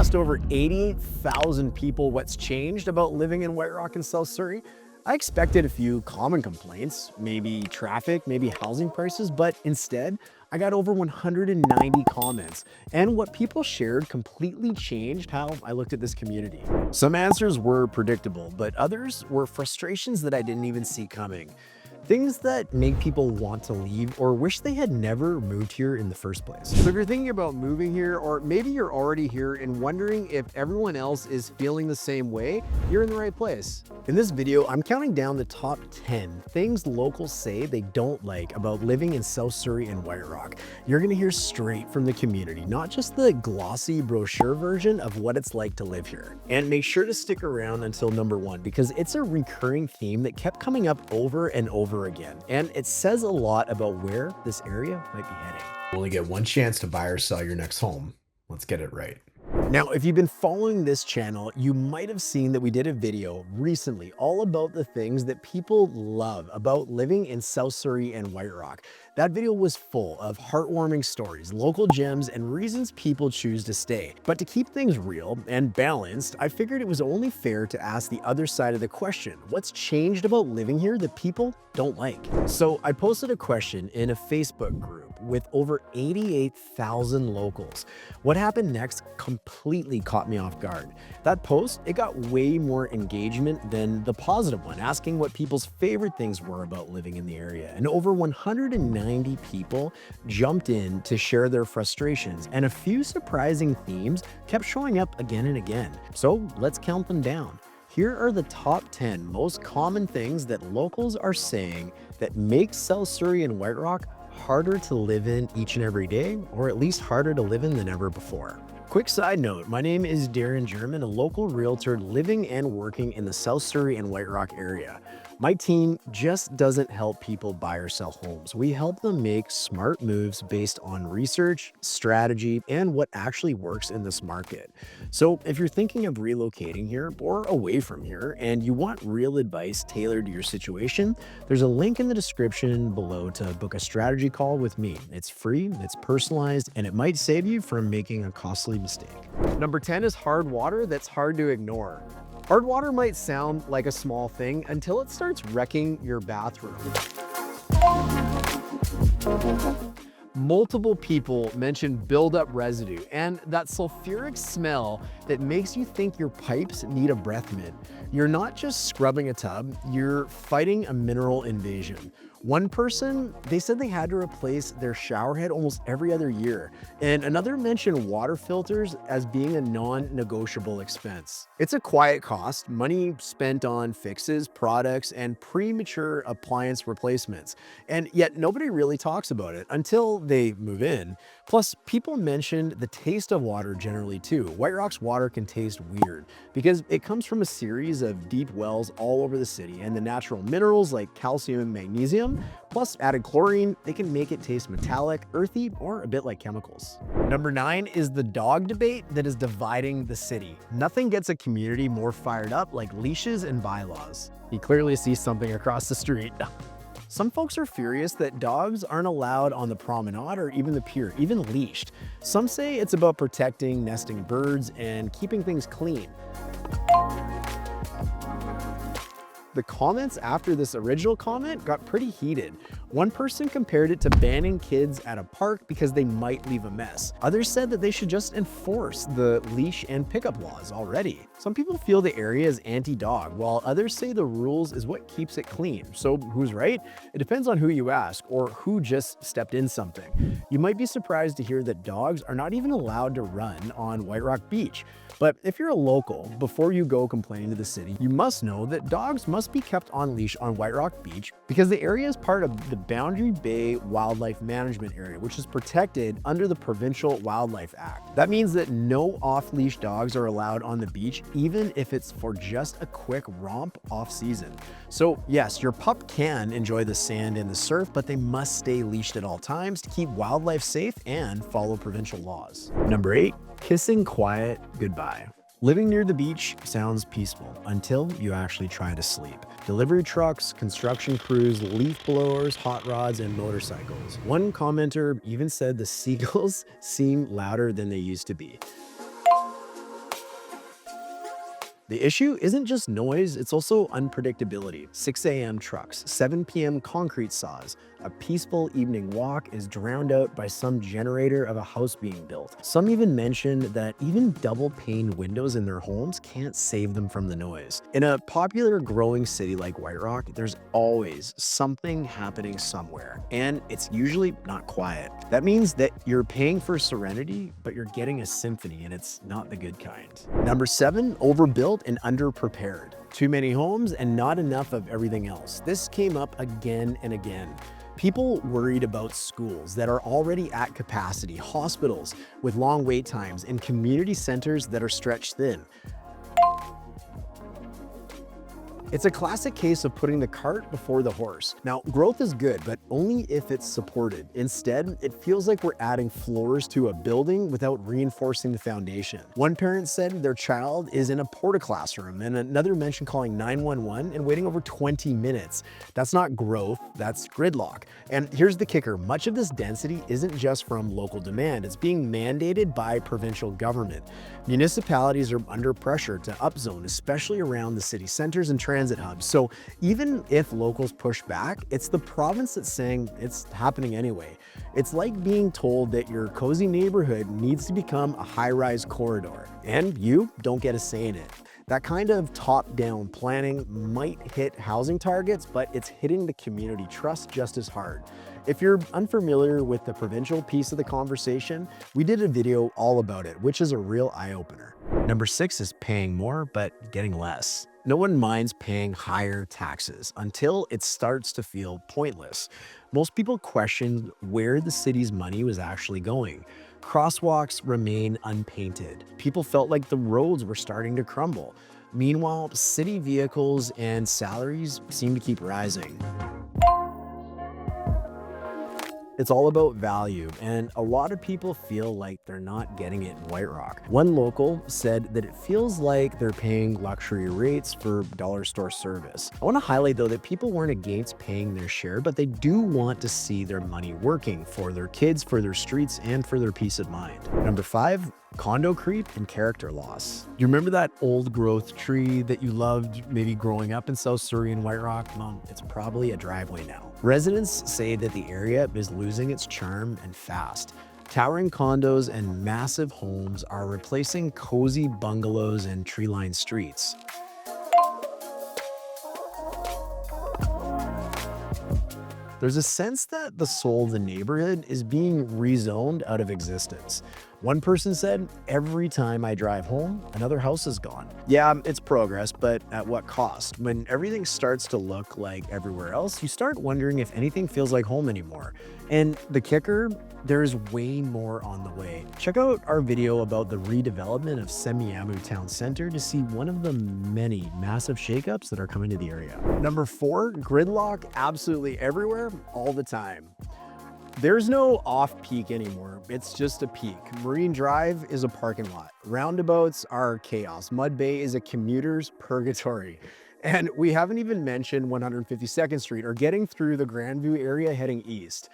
asked over 80,000 people what's changed about living in White Rock and South Surrey, I expected a few common complaints, maybe traffic, maybe housing prices, but instead, I got over 190 comments. And what people shared completely changed how I looked at this community. Some answers were predictable, but others were frustrations that I didn't even see coming. Things that make people want to leave or wish they had never moved here in the first place. So if you're thinking about moving here, or maybe you're already here and wondering if everyone else is feeling the same way, you're in the right place. In this video, I'm counting down the top 10 things locals say they don't like about living in South Surrey and White Rock. You're gonna hear straight from the community, not just the glossy brochure version of what it's like to live here. And make sure to stick around until number 1, because it's a recurring theme that kept coming up over and over again, and it says a lot about where this area might be heading. You only get one chance to buy or sell your next home. Let's get it right. Now, if you've been following this channel, you might have seen that we did a video recently all about the things that people love about living in South Surrey and White Rock. That video was full of heartwarming stories, local gems, and reasons people choose to stay. But to keep things real and balanced, I figured it was only fair to ask the other side of the question. What's changed about living here that people don't like? So I posted a question in a Facebook group with over 88,000 locals. What happened next completely caught me off guard. That post, it got way more engagement than the positive one, asking what people's favorite things were about living in the area. And over 190 people jumped in to share their frustrations, and a few surprising themes kept showing up again and again. So let's count them down. Here are the top 10 most common things that locals are saying that makes South Surrey and White Rock harder to live in each and every day, or at least harder to live in than ever before. Quick side note, my name is Darren German, a local realtor living and working in the South Surrey and White Rock area. My team just doesn't help people buy or sell homes. We help them make smart moves based on research, strategy, and what actually works in this market. So if you're thinking of relocating here or away from here and you want real advice tailored to your situation, there's a link in the description below to book a strategy call with me. It's free, it's personalized, and it might save you from making a costly mistake. Number 10 is hard water that's hard to ignore. Hard water might sound like a small thing until it starts wrecking your bathroom. Multiple people mentioned buildup residue and that sulfuric smell that makes you think your pipes need a breath mint. You're not just scrubbing a tub, you're fighting a mineral invasion. One person, they said they had to replace their shower head almost every other year, and another mentioned water filters as being a non-negotiable expense. It's a quiet cost, money spent on fixes, products, and premature appliance replacements, and yet nobody really talks about it until they move in. Plus, people mentioned the taste of water generally too. White Rock's water can taste weird because it comes from a series of deep wells all over the city, and the natural minerals like calcium and magnesium, plus added chlorine, they can make it taste metallic, earthy, or a bit like chemicals. Number 9 is the dog debate that is dividing the city. Nothing gets a community more fired up like leashes and bylaws. You clearly see something across the street. Some folks are furious that dogs aren't allowed on the promenade or even the pier, even leashed. Some say it's about protecting nesting birds and keeping things clean. The comments after this original comment got pretty heated. One person compared it to banning kids at a park because they might leave a mess. Others said that they should just enforce the leash and pickup laws already. Some people feel the area is anti-dog, while others say the rules is what keeps it clean. So who's right? It depends on who you ask or who just stepped in something. You might be surprised to hear that dogs are not even allowed to run on White Rock Beach. But if you're a local, before you go complaining to the city, you must know that dogs must be kept on leash on White Rock Beach because the area is part of the Boundary Bay Wildlife Management Area, which is protected under the Provincial Wildlife Act. That means that no off-leash dogs are allowed on the beach, even if it's for just a quick romp off-season. So yes, your pup can enjoy the sand and the surf, but they must stay leashed at all times to keep wildlife safe and follow provincial laws. Number 8, kissing quiet goodbye. Living near the beach sounds peaceful until you actually try to sleep. Delivery trucks, construction crews, leaf blowers, hot rods, and motorcycles. One commenter even said the seagulls seem louder than they used to be. The issue isn't just noise, it's also unpredictability. 6 a.m. trucks, 7 p.m. concrete saws. A peaceful evening walk is drowned out by some generator of a house being built. Some even mentioned that even double-paned windows in their homes can't save them from the noise. In a popular growing city like White Rock, there's always something happening somewhere, and it's usually not quiet. That means that you're paying for serenity, but you're getting a symphony, and it's not the good kind. Number 7, overbuilt and underprepared. Too many homes and not enough of everything else. This came up again and again. People worried about schools that are already at capacity, hospitals with long wait times, and community centers that are stretched thin. It's a classic case of putting the cart before the horse. Now, growth is good, but only if it's supported. Instead, it feels like we're adding floors to a building without reinforcing the foundation. One parent said their child is in a porta classroom, and another mentioned calling 911 and waiting over 20 minutes. That's not growth, that's gridlock. And here's the kicker, much of this density isn't just from local demand, it's being mandated by provincial government. Municipalities are under pressure to upzone, especially around the city centers and transit hubs. So even if locals push back, it's the province that's saying it's happening anyway. It's like being told that your cozy neighborhood needs to become a high-rise corridor, and you don't get a say in it. That kind of top-down planning might hit housing targets, but it's hitting the community trust just as hard. If you're unfamiliar with the provincial piece of the conversation, we did a video all about it, which is a real eye-opener. Number 6 is paying more, but getting less. No one minds paying higher taxes until it starts to feel pointless. Most people question where the city's money was actually going. Crosswalks remain unpainted. People felt like the roads were starting to crumble. Meanwhile, city vehicles and salaries seem to keep rising. It's all about value, and a lot of people feel like they're not getting it in White Rock. One local said that it feels like they're paying luxury rates for dollar store service. I want to highlight though that people weren't against paying their share, but they do want to see their money working for their kids, for their streets, and for their peace of mind. Number 5, condo creep and character loss. You remember that old growth tree that you loved maybe growing up in South Surrey and White Rock? Well, it's probably a driveway now. Residents say that the area is losing its charm and fast. Towering condos and massive homes are replacing cozy bungalows and tree-lined streets. There's a sense that the soul of the neighborhood is being rezoned out of existence. One person said, every time I drive home, another house is gone. Yeah, it's progress, but at what cost? When everything starts to look like everywhere else, you start wondering if anything feels like home anymore. And the kicker, there's way more on the way. Check out our video about the redevelopment of Semiahmoo Town Center to see one of the many massive shakeups that are coming to the area. Number 4, gridlock absolutely everywhere, all the time. There's no off-peak anymore, it's just a peak. Marine Drive is a parking lot. Roundabouts are chaos. Mud Bay is a commuter's purgatory. And we haven't even mentioned 152nd Street or getting through the Grandview area heading east.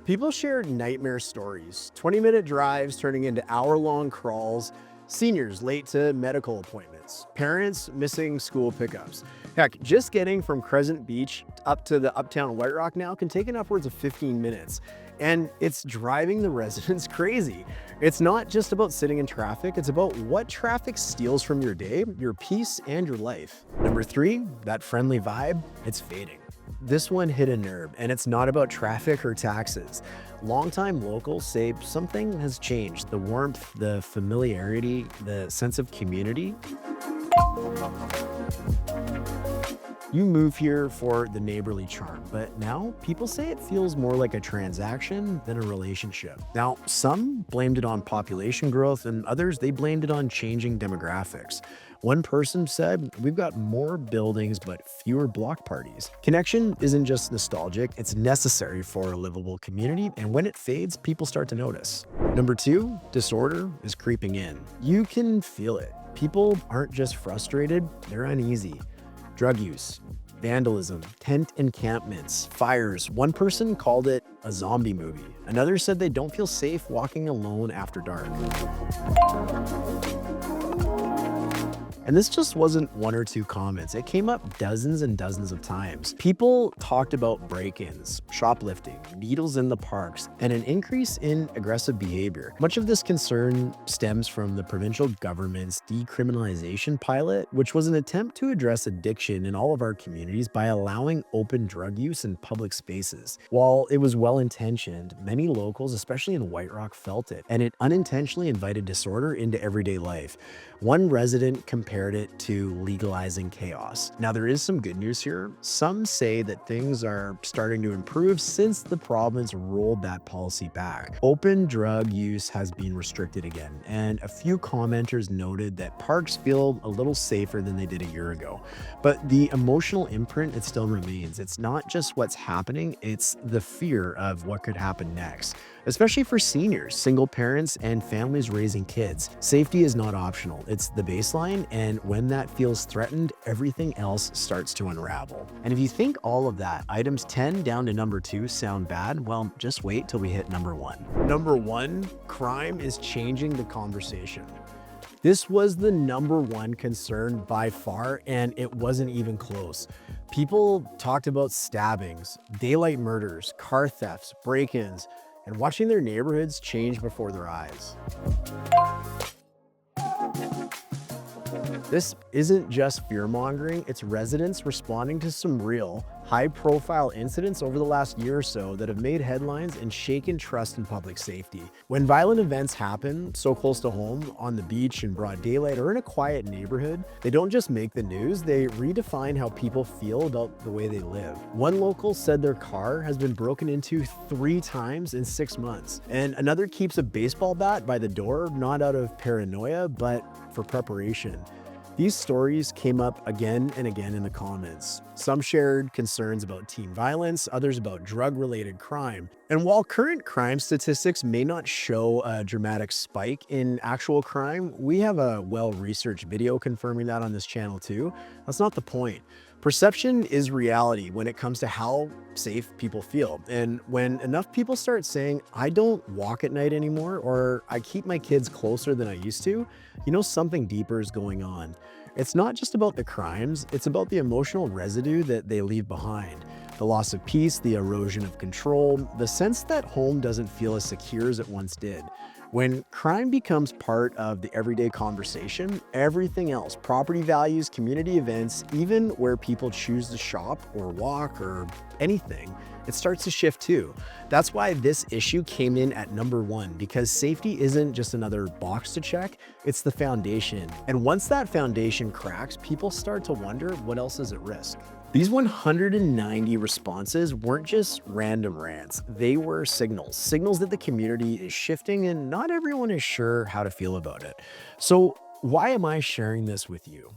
People shared nightmare stories, 20-minute drives turning into hour-long crawls, seniors late to medical appointments, parents missing school pickups. Heck, just getting from Crescent Beach up to the uptown White Rock now can take upwards of 15 minutes. And it's driving the residents crazy. It's not just about sitting in traffic, it's about what traffic steals from your day, your peace, and your life. Number 3, that friendly vibe, it's fading. This one hit a nerve, and it's not about traffic or taxes. Longtime locals say something has changed. The warmth, the familiarity, the sense of community. You move here for the neighborly charm, but now people say it feels more like a transaction than a relationship. Now, some blamed it on population growth, and others, they blamed it on changing demographics. One person said, we've got more buildings, but fewer block parties. Connection isn't just nostalgic, it's necessary for a livable community, and when it fades, people start to notice. Number 2, disorder is creeping in. You can feel it. People aren't just frustrated, they're uneasy. Drug use, vandalism, tent encampments, fires. One person called it a zombie movie. Another said they don't feel safe walking alone after dark. And this just wasn't one or two comments. It came up dozens and dozens of times. People talked about break-ins, shoplifting, needles in the parks, and an increase in aggressive behavior. Much of this concern stems from the provincial government's decriminalization pilot, which was an attempt to address addiction in all of our communities by allowing open drug use in public spaces. While it was well-intentioned, many locals, especially in White Rock, felt it, and it unintentionally invited disorder into everyday life. One resident compared it to legalizing chaos. Now, there is some good news here. Some say that things are starting to improve since the province rolled that policy back. Open drug use has been restricted again, and a few commenters noted that parks feel a little safer than they did a year ago. But the emotional imprint, it still remains. It's not just what's happening, it's the fear of what could happen next. Especially for seniors, single parents, and families raising kids. Safety is not optional, it's the baseline, and when that feels threatened, everything else starts to unravel. And if you think all of that, items 10 down to number 2 sound bad, well, just wait till we hit number 1. Number 1, crime is changing the conversation. This was the number 1 concern by far, and it wasn't even close. People talked about stabbings, daylight murders, car thefts, break-ins, and watching their neighborhoods change before their eyes. This isn't just fear-mongering, it's residents responding to some real, high-profile incidents over the last year or so that have made headlines and shaken trust in public safety. When violent events happen so close to home, on the beach, in broad daylight, or in a quiet neighborhood, they don't just make the news, they redefine how people feel about the way they live. One local said their car has been broken into 3 times in 6 months, and another keeps a baseball bat by the door, not out of paranoia, but for preparation. These stories came up again and again in the comments. Some shared concerns about teen violence, others about drug-related crime. And while current crime statistics may not show a dramatic spike in actual crime, we have a well-researched video confirming that on this channel too. That's not the point. Perception is reality when it comes to how safe people feel. And when enough people start saying, I don't walk at night anymore, or I keep my kids closer than I used to, you know something deeper is going on. It's not just about the crimes, it's about the emotional residue that they leave behind. The loss of peace, the erosion of control, the sense that home doesn't feel as secure as it once did. When crime becomes part of the everyday conversation, everything else, property values, community events, even where people choose to shop or walk or anything, it starts to shift too. That's why this issue came in at number 1, because safety isn't just another box to check, it's the foundation. And once that foundation cracks, people start to wonder what else is at risk. These 190 responses weren't just random rants, they were signals that the community is shifting and not everyone is sure how to feel about it. So why am I sharing this with you?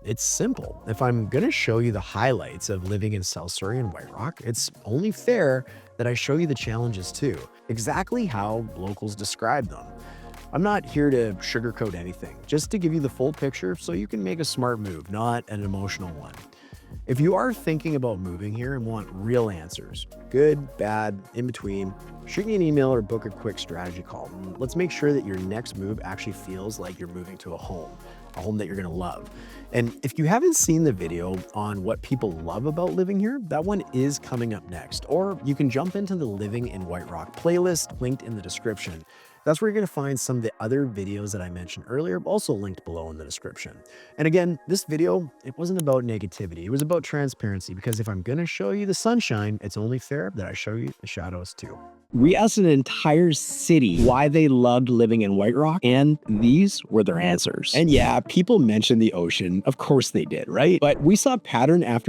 It's simple. If I'm gonna show you the highlights of living in South Surrey and White Rock, it's only fair that I show you the challenges too, exactly how locals describe them. I'm not here to sugarcoat anything, just to give you the full picture so you can make a smart move, not an emotional one. If you are thinking about moving here and want real answers, good, bad, in between, shoot me an email or book a quick strategy call. Let's make sure that your next move actually feels like you're moving to a home that you're gonna love. And if you haven't seen the video on what people love about living here, that one is coming up next. Or you can jump into the Living in White Rock playlist linked in the description. That's where you're gonna find some of the other videos that I mentioned earlier, also linked below in the description. And again, this video, it wasn't about negativity, it was about transparency, because if I'm gonna show you the sunshine, it's only fair that I show you the shadows too. We asked an entire city why they loved living in White Rock, and these were their answers. And yeah, people mentioned the ocean. Of course they did, right? But we saw pattern after